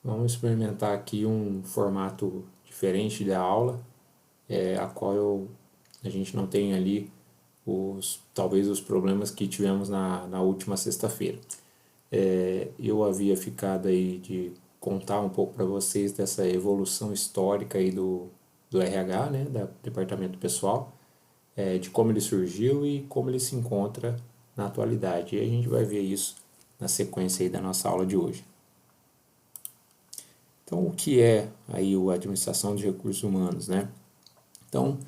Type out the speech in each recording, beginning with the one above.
Vamos experimentar aqui um formato diferente da aula, a qual a gente não tem ali talvez os problemas que tivemos na última sexta-feira. Eu havia ficado aí de contar um pouco para vocês dessa evolução histórica aí do RH, né, do departamento pessoal, de como ele surgiu e como ele se encontra na atualidade. E a gente vai ver isso na sequência aí da nossa aula de hoje. Então, o que é aí a administração de recursos humanos, né? Então,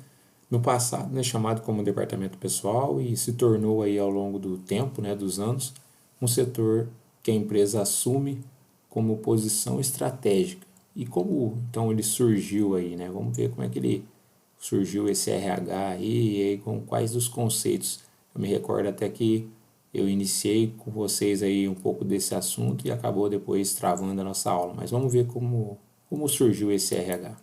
no passado, né, chamado como departamento pessoal e se tornou aí ao longo do tempo, né, dos anos, um setor que a empresa assume como posição estratégica. E como então ele surgiu aí, né? Vamos ver como é que ele surgiu esse RH aí, e aí com quais os conceitos. Eu me recordo até que eu iniciei com vocês aí um pouco desse assunto e acabou depois travando a nossa aula. Mas vamos ver como surgiu esse RH.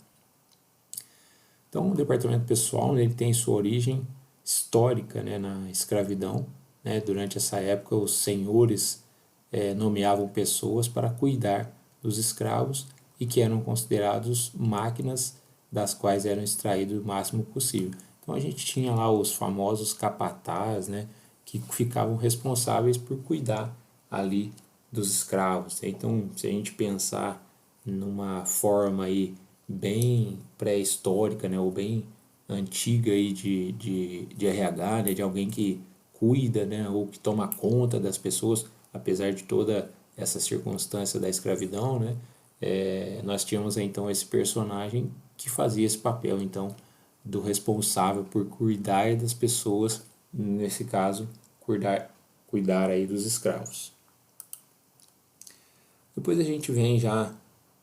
Então, o departamento pessoal, né, ele tem sua origem histórica, né, na escravidão. Né? Durante essa época, os senhores nomeavam pessoas para cuidar dos escravos e que eram considerados máquinas das quais eram extraídos o máximo possível. Então, a gente tinha lá os famosos capatazes, né, que ficavam responsáveis por cuidar ali dos escravos. Então, se a gente pensar numa forma aí bem pré-histórica, né, ou bem antiga aí de RH, né, de alguém que cuida, né, ou que toma conta das pessoas, apesar de toda essa circunstância da escravidão, né, nós tínhamos então esse personagem que fazia esse papel então do responsável por cuidar das pessoas, nesse caso, cuidar aí dos escravos. Depois a gente vem já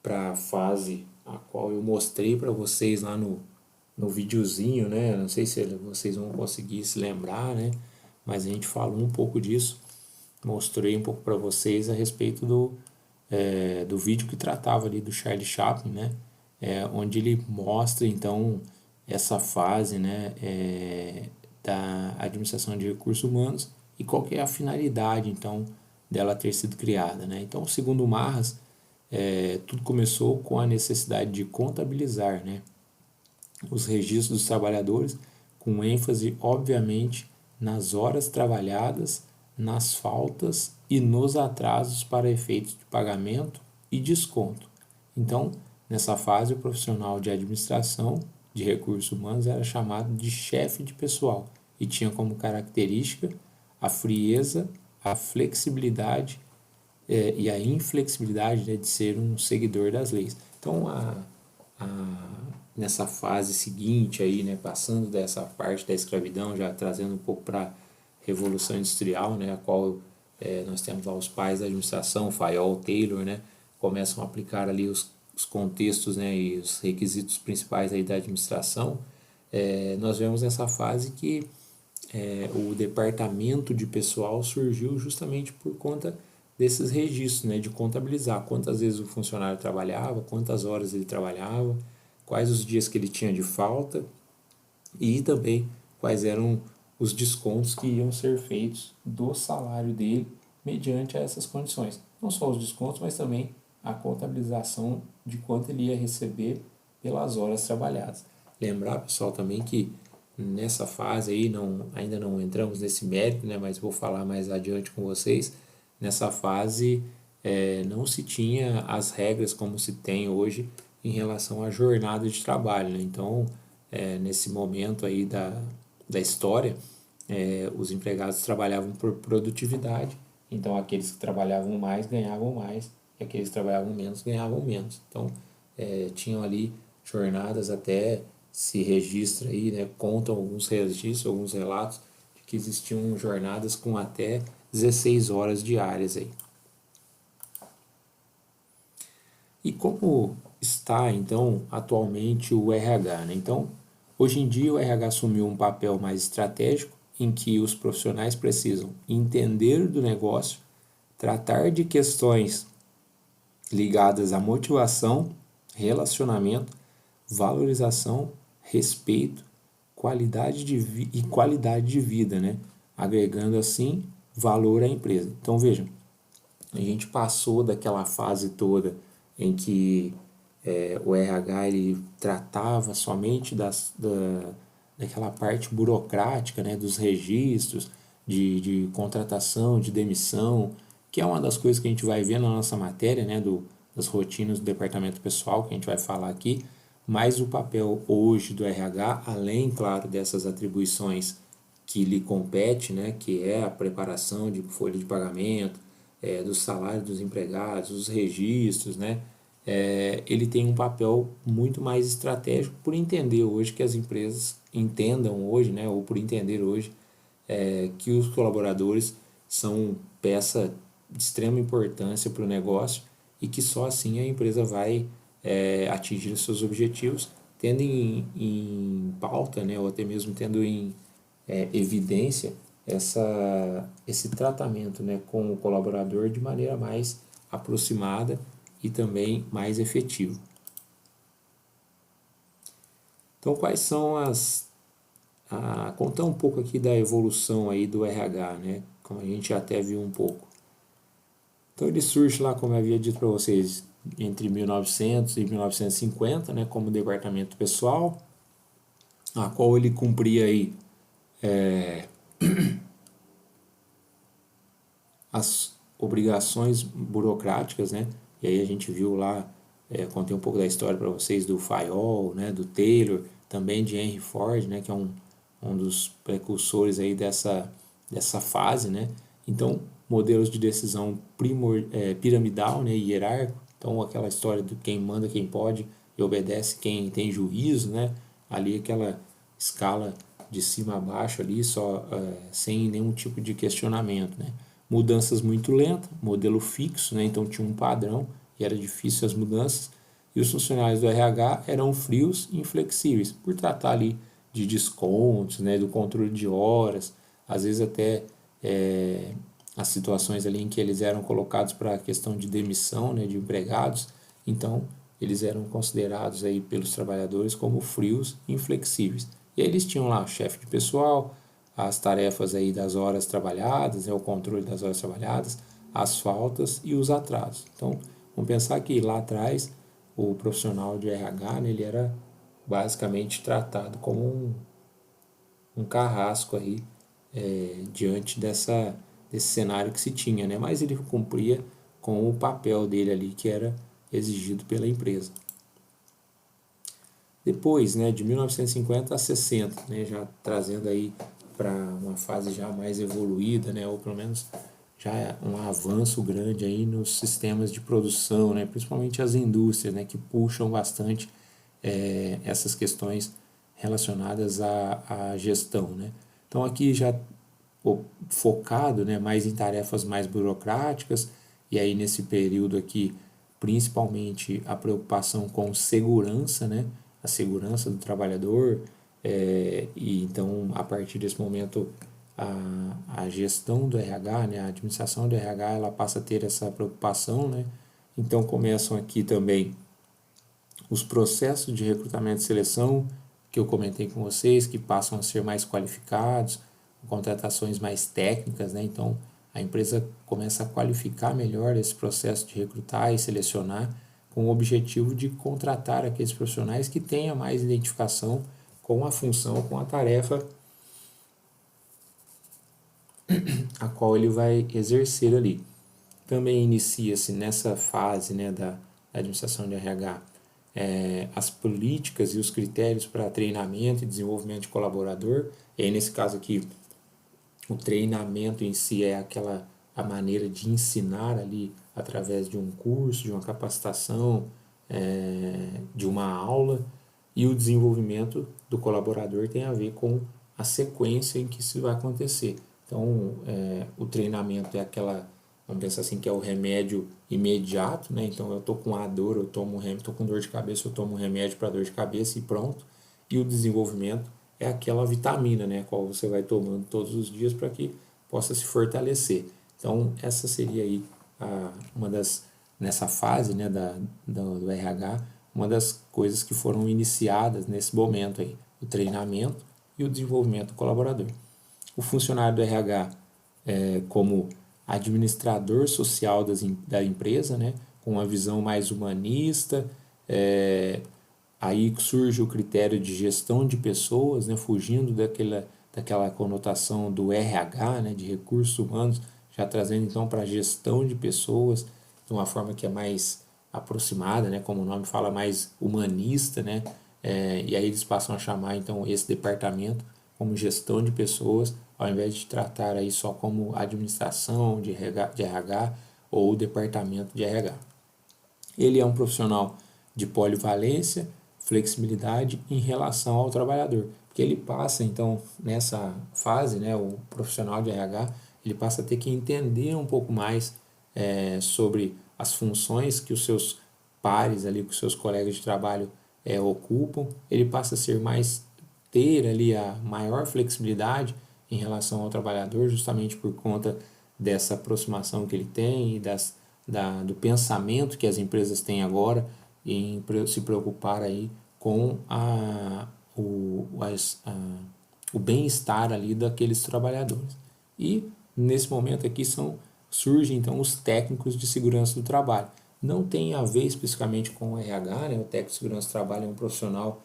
para a fase a qual eu mostrei para vocês lá no videozinho, né? Não sei se vocês vão conseguir se lembrar, né? Mas a gente falou um pouco disso, mostrei um pouco para vocês a respeito do vídeo que tratava ali do Charlie Chaplin, né? Onde ele mostra então essa fase, né? Da administração de recursos humanos e qual que é a finalidade então dela ter sido criada, né? Então, segundo o Marras, tudo começou com a necessidade de contabilizar, né, os registros dos trabalhadores, com ênfase, obviamente, nas horas trabalhadas, nas faltas e nos atrasos para efeitos de pagamento e desconto. Então, nessa fase, o profissional de administração de recursos humanos era chamado de chefe de pessoal e tinha como característica a frieza, a flexibilidade e a inflexibilidade, né, de ser um seguidor das leis. Então, nessa fase seguinte, aí, né, passando dessa parte da escravidão, já trazendo um pouco para a Revolução Industrial, né, a qual nós temos lá os pais da administração, Fayol, Taylor, né, começam a aplicar ali os contextos, né, e os requisitos principais aí da administração. Nós vemos nessa fase que o departamento de pessoal surgiu justamente por conta desses registros, né, de contabilizar quantas vezes o funcionário trabalhava, quantas horas ele trabalhava, quais os dias que ele tinha de falta e também quais eram os descontos que iam ser feitos do salário dele mediante essas condições. Não só os descontos, mas também a contabilização de quanto ele ia receber pelas horas trabalhadas. Lembrar, pessoal, também que nessa fase aí, ainda não entramos nesse mérito, né, mas vou falar mais adiante com vocês, nessa fase não se tinha as regras como se tem hoje em relação à jornada de trabalho, né? Então, nesse momento aí da história, os empregados trabalhavam por produtividade, então aqueles que trabalhavam mais ganhavam mais e aqueles que trabalhavam menos ganhavam menos. Então, tinham ali jornadas até se registra aí, né, contam alguns registros, alguns relatos de que existiam jornadas com até 16 horas diárias aí. E como está então atualmente o RH, né? Então, hoje em dia o RH assumiu um papel mais estratégico em que os profissionais precisam entender do negócio, tratar de questões ligadas à motivação, relacionamento, valorização, respeito, qualidade de vida, né? Agregando assim valor à empresa. Então vejam, a gente passou daquela fase toda em que o RH ele tratava somente daquela parte burocrática, né, dos registros, de contratação, de demissão, que é uma das coisas que a gente vai ver na nossa matéria, né, das rotinas do departamento pessoal, que a gente vai falar aqui, mas o papel hoje do RH, além, claro, dessas atribuições que lhe compete, né, que é a preparação de folha de pagamento, do salário dos empregados, os registros, né, ele tem um papel muito mais estratégico por entender hoje que as empresas entendam hoje, né, ou por entender hoje que os colaboradores são peça de extrema importância para o negócio e que só assim a empresa vai atingir os seus objetivos, tendo em pauta, né, ou até mesmo tendo em evidência esse tratamento, né, com o colaborador de maneira mais aproximada e também mais efetivo. Então, quais são contar um pouco aqui da evolução aí do RH, né, como a gente até viu um pouco. Então, ele surge lá, como eu havia dito para vocês, entre 1900 e 1950, né, como departamento pessoal, a qual ele cumpria aí as obrigações burocráticas, né? E aí a gente viu lá, contei um pouco da história para vocês do Fayol, né? Do Taylor, também de Henry Ford, né? Que é um dos precursores aí dessa fase, né? Então, modelos de decisão piramidal, né? Hierárquico. Então, aquela história do quem manda, quem pode e obedece quem tem juízo, né? Ali aquela escala de cima a baixo ali, só sem nenhum tipo de questionamento, né? Mudanças muito lentas, modelo fixo, né? Então tinha um padrão e era difícil as mudanças. E os funcionários do RH eram frios e inflexíveis, por tratar ali de descontos, né? Do controle de horas, às vezes até as situações ali em que eles eram colocados para a questão de demissão, né? De empregados. Então eles eram considerados aí pelos trabalhadores como frios e inflexíveis. E aí eles tinham lá o chefe de pessoal, as tarefas aí das horas trabalhadas, o controle das horas trabalhadas, as faltas e os atrasos. Então, vamos pensar que lá atrás o profissional de RH, né, ele era basicamente tratado como um carrasco aí diante desse cenário que se tinha, né? Mas ele cumpria com o papel dele ali que era exigido pela empresa. Depois, né, de 1950 a 60, né, já trazendo aí para uma fase já mais evoluída, né, ou pelo menos já um avanço grande aí nos sistemas de produção, né, principalmente as indústrias, né, que puxam bastante essas questões relacionadas à gestão, né. Então aqui já focado, né, mais em tarefas mais burocráticas, e aí nesse período aqui principalmente a preocupação com segurança, né, a segurança do trabalhador, e então a partir desse momento a gestão do RH, né, a administração do RH, ela passa a ter essa preocupação, né, então começam aqui também os processos de recrutamento e seleção que eu comentei com vocês, que passam a ser mais qualificados, contratações mais técnicas, né? Então a empresa começa a qualificar melhor esse processo de recrutar e selecionar com o objetivo de contratar aqueles profissionais que tenham mais identificação com a função, com a tarefa a qual ele vai exercer ali. Também inicia-se nessa fase, né, da administração de RH as políticas e os critérios para treinamento e desenvolvimento de colaborador. E aí, nesse caso aqui, o treinamento em si é a maneira de ensinar ali através de um curso, de uma capacitação, de uma aula, e o desenvolvimento do colaborador tem a ver com a sequência em que isso vai acontecer. Então, o treinamento é vamos pensar assim, que é o remédio imediato, né? Então, eu estou com a dor, eu tomo estou com dor de cabeça, eu tomo um remédio para dor de cabeça e pronto. E o desenvolvimento é aquela vitamina, né? Qual você vai tomando todos os dias para que possa se fortalecer. Então, essa seria aí nessa fase, né, do RH, uma das coisas que foram iniciadas nesse momento aí, o treinamento e o desenvolvimento do colaborador. O funcionário do RH como administrador social da empresa, né, com uma visão mais humanista. Aí surge o critério de gestão de pessoas, né, fugindo daquela conotação do RH, né, de recursos humanos, já trazendo então para a gestão de pessoas de uma forma que é mais aproximada, né, como o nome fala, mais humanista, né, e aí eles passam a chamar então esse departamento como gestão de pessoas, ao invés de tratar aí só como administração de RH ou departamento de RH. Ele é um profissional de polivalência, flexibilidade em relação ao trabalhador, porque ele passa então nessa fase, né, o profissional de RH, ele passa a ter que entender um pouco mais sobre as funções que os seus pares ali, que os seus colegas de trabalho ocupam, ele passa a ser mais ter ali a maior flexibilidade em relação ao trabalhador, justamente por conta dessa aproximação que ele tem e do pensamento que as empresas têm agora em se preocupar aí com o bem-estar ali daqueles trabalhadores. E nesse momento aqui surgem então os técnicos de segurança do trabalho. Não tem a ver especificamente com o RH, né? O técnico de segurança do trabalho é um profissional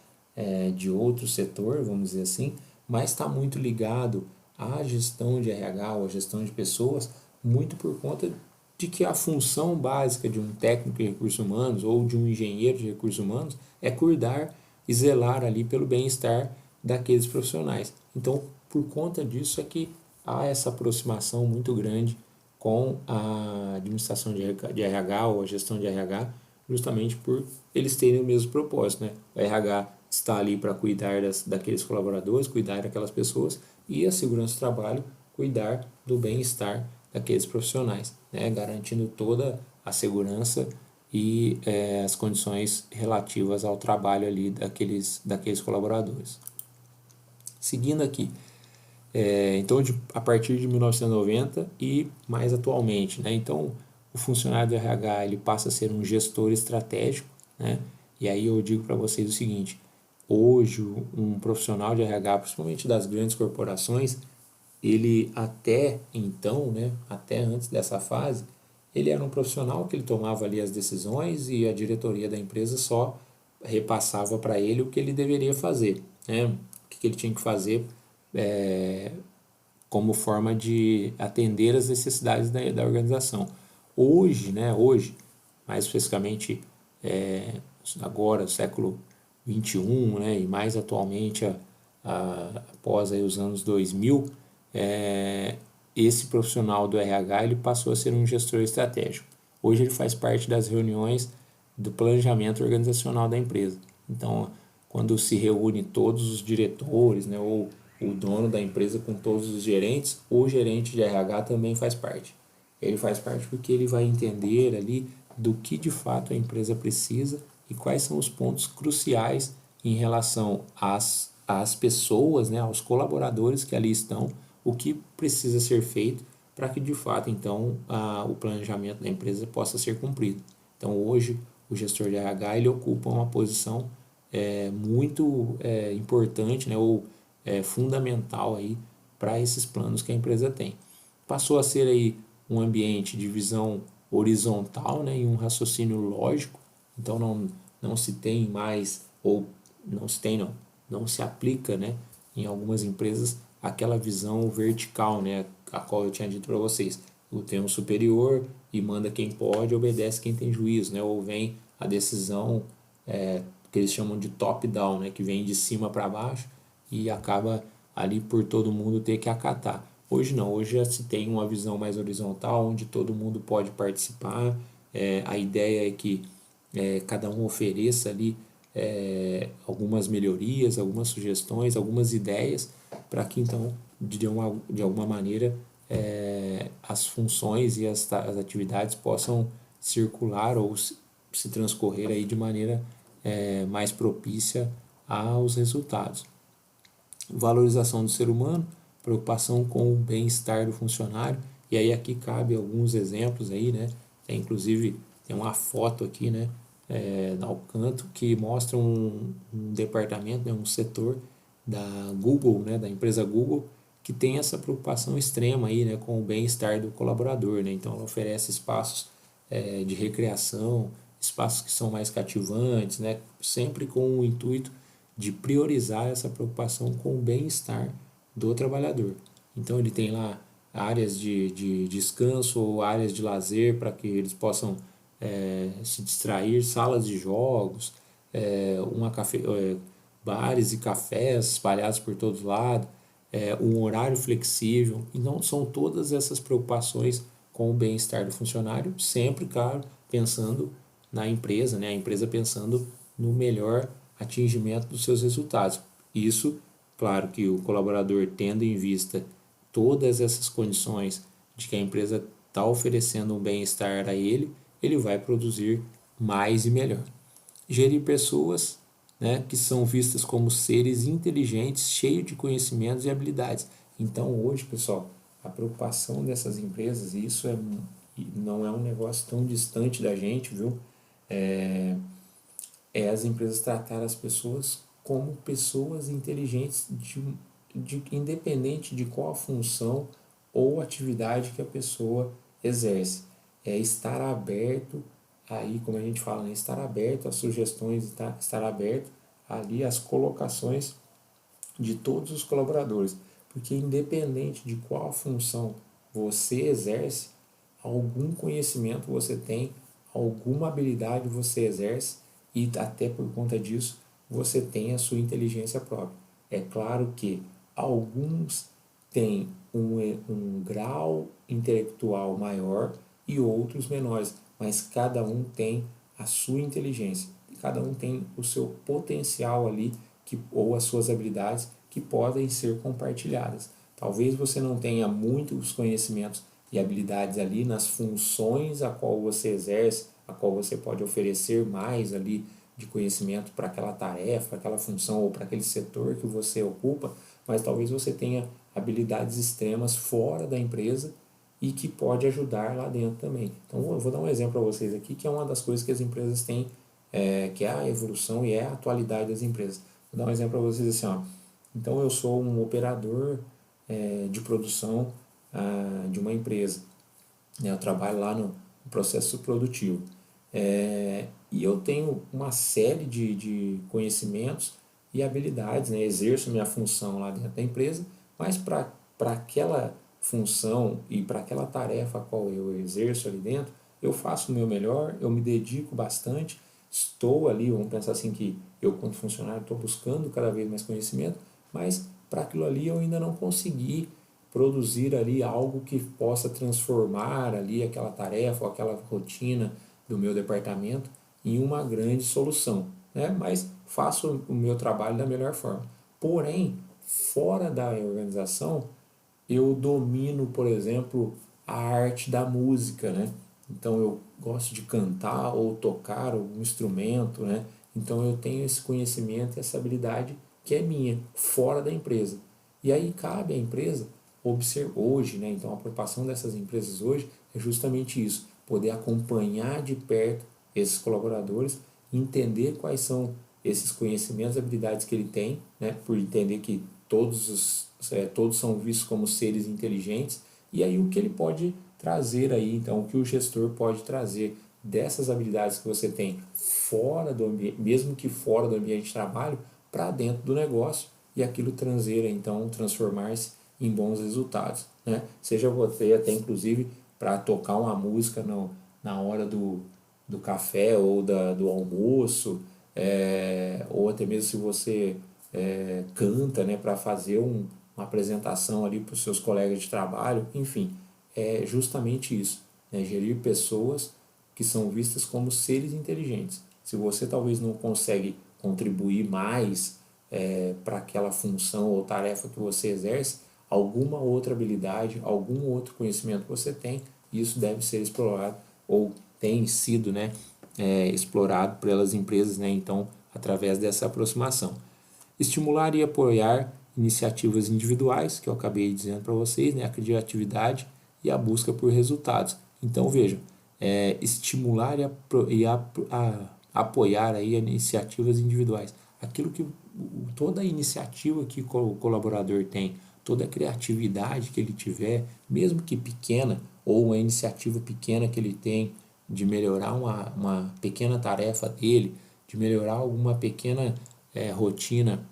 de outro setor, vamos dizer assim, mas está muito ligado à gestão de RH ou à gestão de pessoas, muito por conta de que a função básica de um técnico de recursos humanos ou de um engenheiro de recursos humanos é cuidar e zelar ali pelo bem-estar daqueles profissionais. Então, por conta disso é que há essa aproximação muito grande com a administração de RH ou a gestão de RH, justamente por eles terem o mesmo propósito, né? O RH está ali para cuidar daqueles colaboradores, cuidar daquelas pessoas, e a segurança do trabalho cuidar do bem-estar daqueles profissionais, né? Garantindo toda a segurança e as condições relativas ao trabalho ali daqueles colaboradores. Seguindo aqui, então a partir de 1990 e mais atualmente, né? Então o funcionário do RH ele passa a ser um gestor estratégico, né? E aí eu digo para vocês o seguinte: hoje um profissional de RH, principalmente das grandes corporações, ele até então, né, até antes dessa fase, ele era um profissional que ele tomava ali as decisões e a diretoria da empresa só repassava para ele o que ele deveria fazer, né, o que ele tinha que fazer como forma de atender as necessidades da organização. Hoje, né, mais especificamente agora, século XXI, né, e mais atualmente após aí os anos 2000, esse profissional do RH ele passou a ser um gestor estratégico. Hoje ele faz parte das reuniões do planejamento organizacional da empresa. Então, quando se reúne todos os diretores, né, ou o dono da empresa com todos os gerentes, o gerente de RH também faz parte. Ele faz parte porque ele vai entender ali do que de fato a empresa precisa e quais são os pontos cruciais em relação às pessoas, né, aos colaboradores que ali estão, o que precisa ser feito para que de fato então o planejamento da empresa possa ser cumprido. Então hoje o gestor de RH ele ocupa uma posição muito importante, né, ou fundamental aí para esses planos que a empresa tem. Passou a ser aí um ambiente de visão horizontal, né, e um raciocínio lógico. Então não se tem mais, ou não se tem não se aplica, né, em algumas empresas aquela visão vertical, né, a qual eu tinha dito para vocês. Tem um superior e manda quem pode, obedece quem tem juízo, né, ou vem a decisão que eles chamam de top-down, né, que vem de cima para baixo e acaba ali por todo mundo ter que acatar. Hoje não, hoje já se tem uma visão mais horizontal, onde todo mundo pode participar. A ideia é que cada um ofereça ali algumas melhorias, algumas sugestões, algumas ideias, para que então, de alguma maneira, as funções e as atividades possam circular ou se transcorrer aí de maneira mais propícia aos resultados. Valorização do ser humano, preocupação com o bem-estar do funcionário, e aí aqui cabe alguns exemplos aí, né? Inclusive tem uma foto aqui, né, ao canto que mostra um departamento, né, um setor da Google, né, da empresa Google, que tem essa preocupação extrema aí, né, com o bem-estar do colaborador, né? Então ela oferece espaços de recreação, espaços que são mais cativantes, né? Sempre com o intuito de priorizar essa preocupação com o bem-estar do trabalhador. Então ele tem lá áreas de descanso ou áreas de lazer para que eles possam se distrair, salas de jogos, bares e cafés espalhados por todos lados, um horário flexível. Então são todas essas preocupações com o bem-estar do funcionário, sempre, claro, pensando na empresa, né? A empresa pensando no melhor atingimento dos seus resultados. Isso, claro que o colaborador tendo em vista todas essas condições de que a empresa está oferecendo um bem-estar a ele, ele vai produzir mais e melhor. Gerir pessoas, né, que são vistas como seres inteligentes, cheios de conhecimentos e habilidades. Então, hoje, pessoal, a preocupação dessas empresas, e isso não é um negócio tão distante da gente, viu? É as empresas tratar as pessoas como pessoas inteligentes, independente de qual a função ou atividade que a pessoa exerce. É estar aberto, aí como a gente fala, né, estar aberto às sugestões, estar aberto ali às colocações de todos os colaboradores, porque independente de qual função você exerce, algum conhecimento você tem, alguma habilidade você exerce e até por conta disso você tem a sua inteligência própria. É claro que alguns têm um grau intelectual maior e outros menores, mas cada um tem a sua inteligência, cada um tem o seu potencial ali ou as suas habilidades que podem ser compartilhadas. Talvez você não tenha muitos conhecimentos e habilidades ali nas funções a qual você exerce, a qual você pode oferecer mais ali de conhecimento para aquela tarefa, para aquela função ou para aquele setor que você ocupa, mas talvez você tenha habilidades extremas fora da empresa e que pode ajudar lá dentro também. Então eu vou dar um exemplo para vocês aqui, que é uma das coisas que as empresas têm, que é a evolução e é a atualidade das empresas. Vou dar um exemplo para vocês assim, ó. Então eu sou um operador de produção de uma empresa, né? Eu trabalho lá no processo produtivo. E eu tenho uma série de conhecimentos e habilidades, né? Exerço minha função lá dentro da empresa, mas para aquela função e para aquela tarefa a qual eu exerço ali dentro, eu faço o meu melhor, eu me dedico bastante, estou ali, vamos pensar assim que eu como funcionário estou buscando cada vez mais conhecimento, mas para aquilo ali eu ainda não consegui produzir ali algo que possa transformar ali aquela tarefa ou aquela rotina do meu departamento em uma grande solução, né? Mas faço o meu trabalho da melhor forma. Porém, fora da organização, eu domino, por exemplo, a arte da música, né? Então eu gosto de cantar ou tocar algum instrumento, né? Então eu tenho esse conhecimento e essa habilidade que é minha, fora da empresa. E aí cabe à empresa observar hoje, né? Então a preocupação dessas empresas hoje é justamente isso, poder acompanhar de perto esses colaboradores, entender quais são esses conhecimentos e habilidades que ele tem, né? Por entender que todos são vistos como seres inteligentes, e aí o que ele pode trazer aí, então, o que o gestor pode trazer dessas habilidades que você tem fora do ambiente, mesmo que fora do ambiente de trabalho, para dentro do negócio e aquilo então transformar-se em bons resultados, né? Seja você até inclusive para tocar uma música na hora do café ou do almoço, ou até mesmo se você canta, né, para fazer uma apresentação ali para os seus colegas de trabalho, enfim, é justamente isso, né, gerir pessoas que são vistas como seres inteligentes. Se você talvez não consegue contribuir mais para aquela função ou tarefa que você exerce, alguma outra habilidade, algum outro conhecimento que você tem, isso deve ser explorado ou tem sido, né, explorado pelas empresas, né, então, através dessa aproximação. Estimular e apoiar iniciativas individuais, que eu acabei dizendo para vocês, né, a criatividade e a busca por resultados. Então, vejam, estimular apoiar aí iniciativas individuais. Aquilo que toda a iniciativa que o colaborador tem, toda a criatividade que ele tiver, mesmo que pequena, ou uma iniciativa pequena que ele tem de melhorar uma pequena tarefa dele, de melhorar alguma pequena rotina,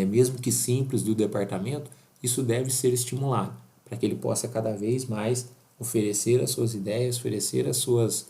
mesmo que simples, do departamento, isso deve ser estimulado, para que ele possa cada vez mais oferecer as suas ideias, oferecer as suas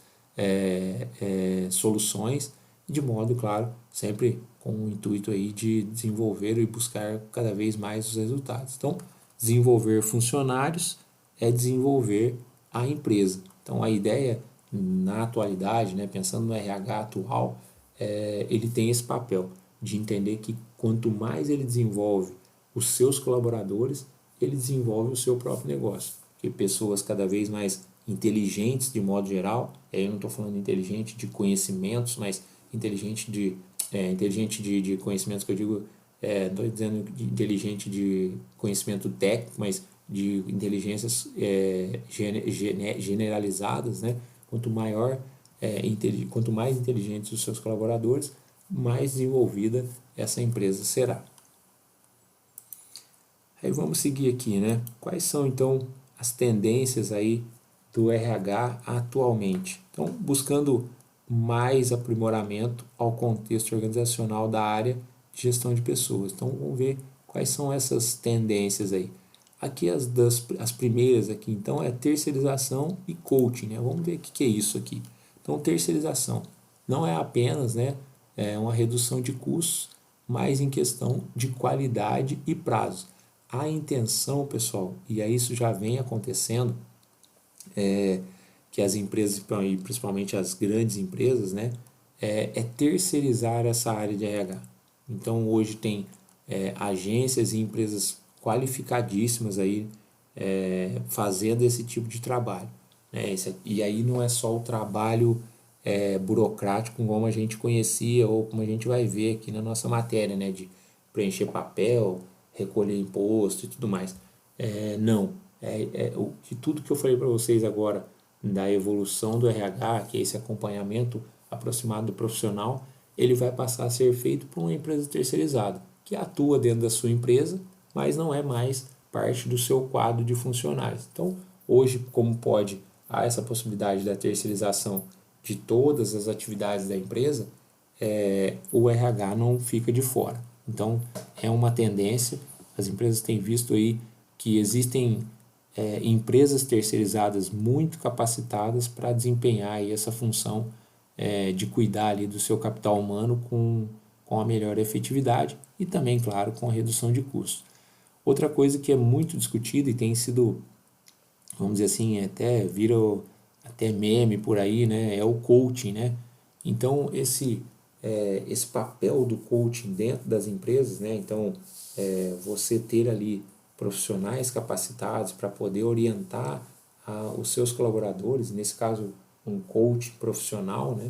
soluções, de modo, claro, sempre com o intuito aí de desenvolver e buscar cada vez mais os resultados. Então, desenvolver funcionários é desenvolver a empresa. Então, a ideia na atualidade, né, pensando no RH atual, ele tem esse papel de entender que quanto mais ele desenvolve os seus colaboradores, ele desenvolve o seu próprio negócio. Porque pessoas cada vez mais inteligentes, de modo geral, eu não estou falando inteligente de conhecimentos, mas inteligente de conhecimentos, que eu digo, estou dizendo de inteligente de conhecimento técnico, mas de inteligências generalizadas, né? Quanto mais inteligentes os seus colaboradores, mais desenvolvida essa empresa será. Aí vamos seguir aqui, né? Quais são então as tendências aí do RH atualmente? Então, buscando mais aprimoramento ao contexto organizacional da área de gestão de pessoas. Então, vamos ver quais são essas tendências aí. Aqui as primeiras aqui, então, é terceirização e coaching, né? Vamos ver o que é isso aqui. Então, terceirização não é apenas, né, uma redução de custos, mas em questão de qualidade e prazo. A intenção, pessoal, e aí isso já vem acontecendo, que as empresas, principalmente as grandes empresas, né, é terceirizar essa área de RH. Então, hoje tem agências e empresas qualificadíssimas aí fazendo esse tipo de trabalho, né? E aí não é só o trabalho burocrático como a gente conhecia ou como a gente vai ver aqui na nossa matéria, né, de preencher papel, recolher imposto e tudo mais. Não, de tudo que eu falei para vocês agora da evolução do RH, que é esse acompanhamento aproximado do profissional, ele vai passar a ser feito por uma empresa terceirizada, que atua dentro da sua empresa, mas não é mais parte do seu quadro de funcionários. Então, hoje, como há essa possibilidade da terceirização de todas as atividades da empresa, o RH não fica de fora. Então, é uma tendência, as empresas têm visto aí que existem empresas terceirizadas muito capacitadas para desempenhar aí essa função de cuidar ali do seu capital humano com a melhor efetividade e também, claro, com a redução de custos. Outra coisa que é muito discutida e tem sido, vamos dizer assim, até meme por aí, né, é o coaching, né? Então, esse papel do coaching dentro das empresas, né? Então, você ter ali profissionais capacitados para poder orientar os seus colaboradores, nesse caso um coach profissional, né?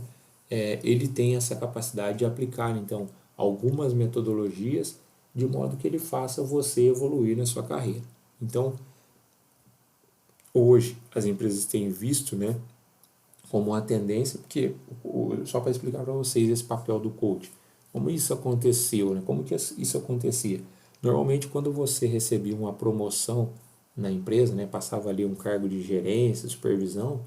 Ele tem essa capacidade de aplicar, então, algumas metodologias de modo que ele faça você evoluir na sua carreira. Então, hoje as empresas têm visto, né, como uma tendência, porque só para explicar para vocês esse papel do coach, como isso aconteceu, né? Como que isso acontecia? Normalmente, quando você recebia uma promoção na empresa, né, passava ali um cargo de gerência, supervisão,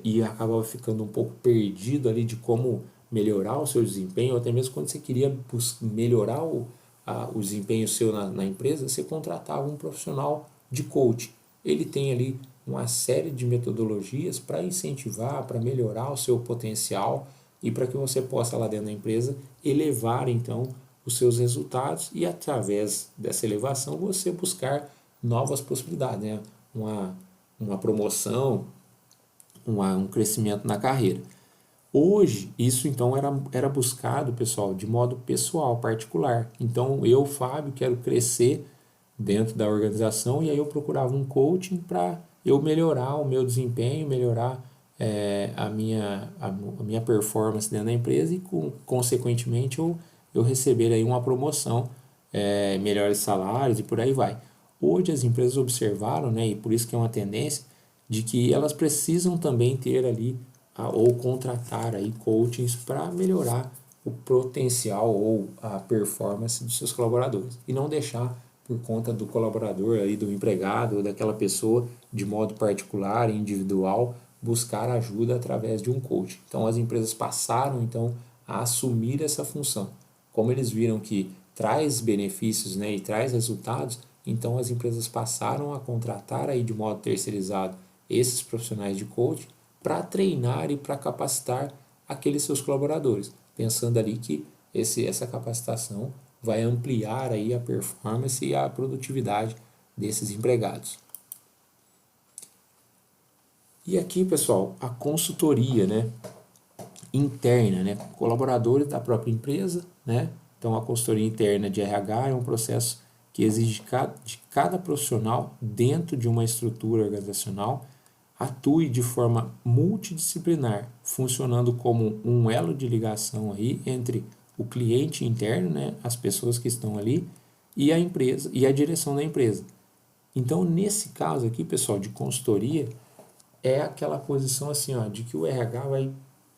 e acabava ficando um pouco perdido ali de como melhorar o seu desempenho, ou até mesmo quando você queria melhorar o desempenho seu na empresa, você contratava um profissional de coach. Ele tem ali uma série de metodologias para incentivar, para melhorar o seu potencial e para que você possa lá dentro da empresa elevar então os seus resultados e através dessa elevação você buscar novas possibilidades, né? Uma promoção, um crescimento na carreira. Hoje, isso então era buscado, pessoal, de modo pessoal, particular. Então, eu, Fábio, quero crescer dentro da organização e aí eu procurava um coaching para eu melhorar o meu desempenho, melhorar a minha performance dentro da empresa e, consequentemente, eu receber aí uma promoção, melhores salários e por aí vai. Hoje as empresas observaram, né, e por isso que é uma tendência, de que elas precisam também ter ali ou contratar aí coachings para melhorar o potencial ou a performance dos seus colaboradores e não deixar por conta do colaborador aí, do empregado ou daquela pessoa de modo particular e individual buscar ajuda através de um coach. Então as empresas passaram então a assumir essa função. Como eles viram que traz benefícios, né, e traz resultados, então as empresas passaram a contratar aí de modo terceirizado esses profissionais de coach para treinar e para capacitar aqueles seus colaboradores, pensando ali que essa capacitação vai ampliar aí a performance e a produtividade desses empregados. E aqui, pessoal, a consultoria, né, interna, né, colaboradores da própria empresa, né? Então a consultoria interna de RH é um processo que exige de cada profissional dentro de uma estrutura organizacional atue de forma multidisciplinar, funcionando como um elo de ligação aí entre o cliente interno, né, as pessoas que estão ali, e a empresa e a direção da empresa. Então, nesse caso aqui, pessoal, de consultoria, é aquela posição assim, ó, de que o RH vai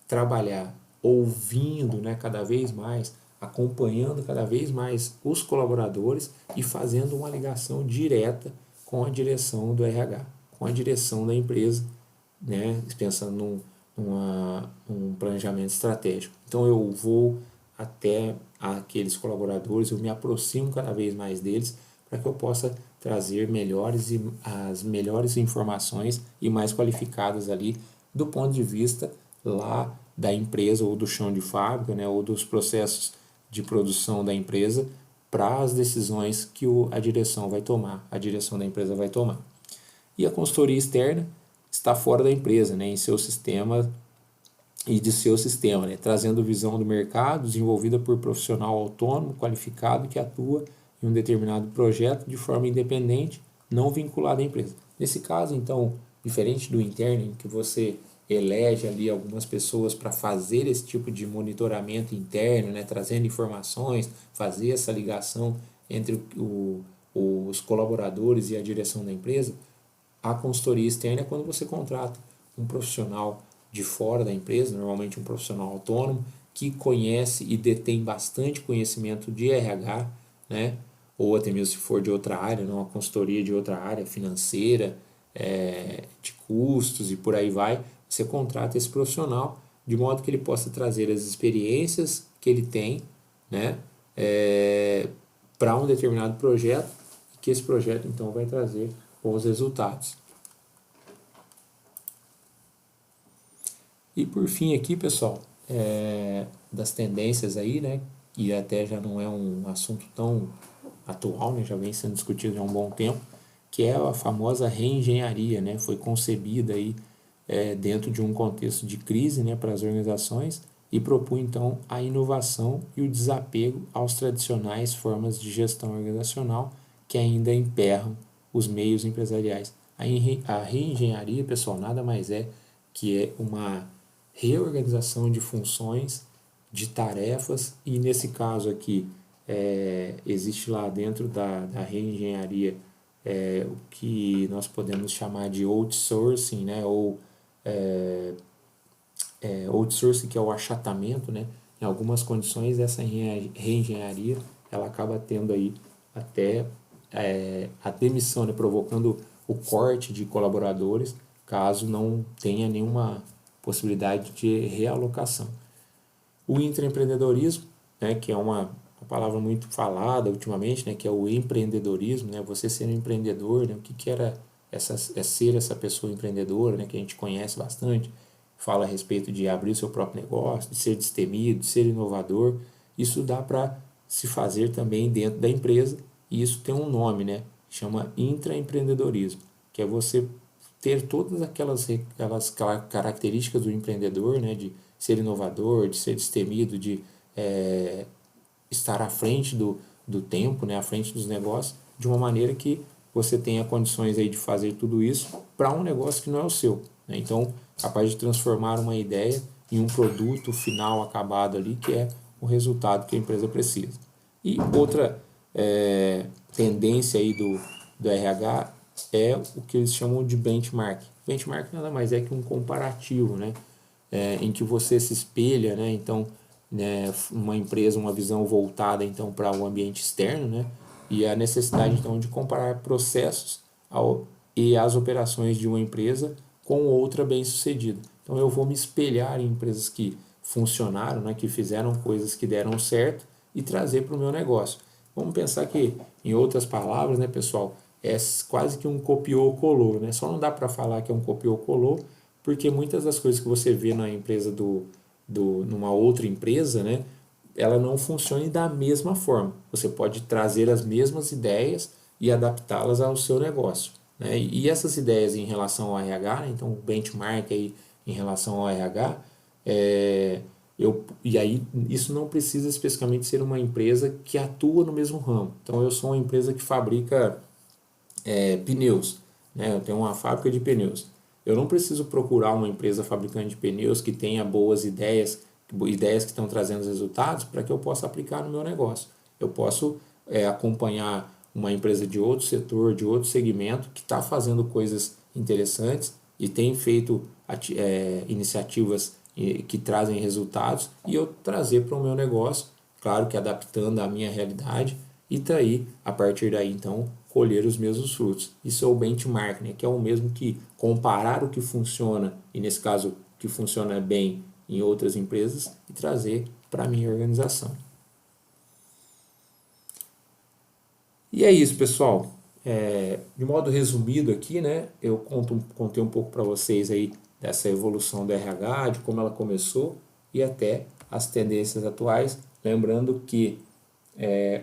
trabalhar ouvindo, né, cada vez mais, acompanhando cada vez mais os colaboradores e fazendo uma ligação direta com a direção do RH, com a direção da empresa, né, pensando num planejamento estratégico. Então eu vou até aqueles colaboradores, eu me aproximo cada vez mais deles para que eu possa trazer as melhores informações e mais qualificadas ali do ponto de vista lá da empresa ou do chão de fábrica, né, ou dos processos de produção da empresa para as decisões que a direção vai tomar, a direção da empresa vai tomar. E a consultoria externa está fora da empresa, né, em seu sistema e de seu sistema, né, trazendo visão do mercado desenvolvida por profissional autônomo, qualificado, que atua em um determinado projeto de forma independente, não vinculado à empresa. Nesse caso, então, diferente do interno, em que você elege ali algumas pessoas para fazer esse tipo de monitoramento interno, né, trazendo informações, fazer essa ligação entre os colaboradores e a direção da empresa, a consultoria externa é quando você contrata um profissional de fora da empresa, normalmente um profissional autônomo, que conhece e detém bastante conhecimento de RH, né? Ou até mesmo se for de outra área, não, uma consultoria de outra área financeira, de custos e por aí vai, você contrata esse profissional de modo que ele possa trazer as experiências que ele tem, né, para um determinado projeto, e que esse projeto então vai trazer bons resultados. E por fim aqui, pessoal, das tendências aí, né, e até já não é um assunto tão atual, né, já vem sendo discutido há um bom tempo, que é a famosa reengenharia, né, foi concebida aí dentro de um contexto de crise, né, para as organizações e propunha então a inovação e o desapego aos tradicionais formas de gestão organizacional que ainda emperram os meios empresariais. A reengenharia, pessoal, nada mais é que é uma reorganização de funções, de tarefas, e nesse caso aqui existe lá dentro da reengenharia o que nós podemos chamar de outsourcing, né, ou outsourcing, que é o achatamento, né, em algumas condições essa reengenharia ela acaba tendo aí até a demissão, né, provocando o corte de colaboradores caso não tenha nenhuma possibilidade de realocação. O intraempreendedorismo, né, que é uma palavra muito falada ultimamente, né, que é o empreendedorismo, né, você ser um empreendedor, né, o que era ser essa pessoa empreendedora, né, que a gente conhece bastante, fala a respeito de abrir o seu próprio negócio, de ser destemido, de ser inovador. Isso dá para se fazer também dentro da empresa, e isso tem um nome, né, chama intraempreendedorismo, que é você ter todas aquelas características do empreendedor, né, de ser inovador, de ser destemido, de estar à frente do tempo, né, à frente dos negócios, de uma maneira que você tenha condições aí de fazer tudo isso para um negócio que não é o seu, né? Então, capaz de transformar uma ideia em um produto final acabado ali, que é o resultado que a empresa precisa. E outra tendência aí do RH é o que eles chamam de benchmark. Benchmark nada mais é que um comparativo, né, em que você se espelha, né, então, né, uma empresa, uma visão voltada então para o ambiente externo, né, e a necessidade então de comparar processos e as operações de uma empresa com outra bem-sucedida. Então eu vou me espelhar em empresas que funcionaram, né, que fizeram coisas que deram certo e trazer para o meu negócio. Vamos pensar que, em outras palavras, né, pessoal, é quase que um copiou-colou, né? Só não dá para falar que é um copiou-colou, porque muitas das coisas que você vê na empresa numa outra empresa, né, ela não funciona da mesma forma. Você pode trazer as mesmas ideias e adaptá-las ao seu negócio, né? E essas ideias em relação ao RH, né, então o benchmark aí em relação ao RH, e aí isso não precisa especificamente ser uma empresa que atua no mesmo ramo. Então eu sou uma empresa que fabrica pneus, né? Eu tenho uma fábrica de pneus. Eu não preciso procurar uma empresa fabricante de pneus que tenha boas ideias, ideias que estão trazendo resultados para que eu possa aplicar no meu negócio. Eu posso acompanhar uma empresa de outro setor, de outro segmento, que está fazendo coisas interessantes e tem feito iniciativas que trazem resultados e eu trazer para o meu negócio, claro que adaptando à minha realidade e daí, a partir daí, então, colher os mesmos frutos. Isso é o benchmark, né? Que é o mesmo que comparar o que funciona, e nesse caso, o que funciona bem em outras empresas, e trazer para a minha organização. E é isso, pessoal. De modo resumido aqui, né? Eu contei um pouco para vocês aí dessa evolução do RH, de como ela começou e até as tendências atuais. Lembrando que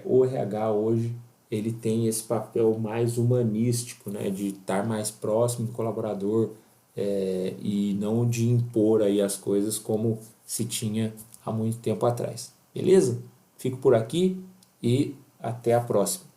o RH hoje ele tem esse papel mais humanístico, né, de estar mais próximo do colaborador e não de impor aí as coisas como se tinha há muito tempo atrás. Beleza? Fico por aqui e até a próxima.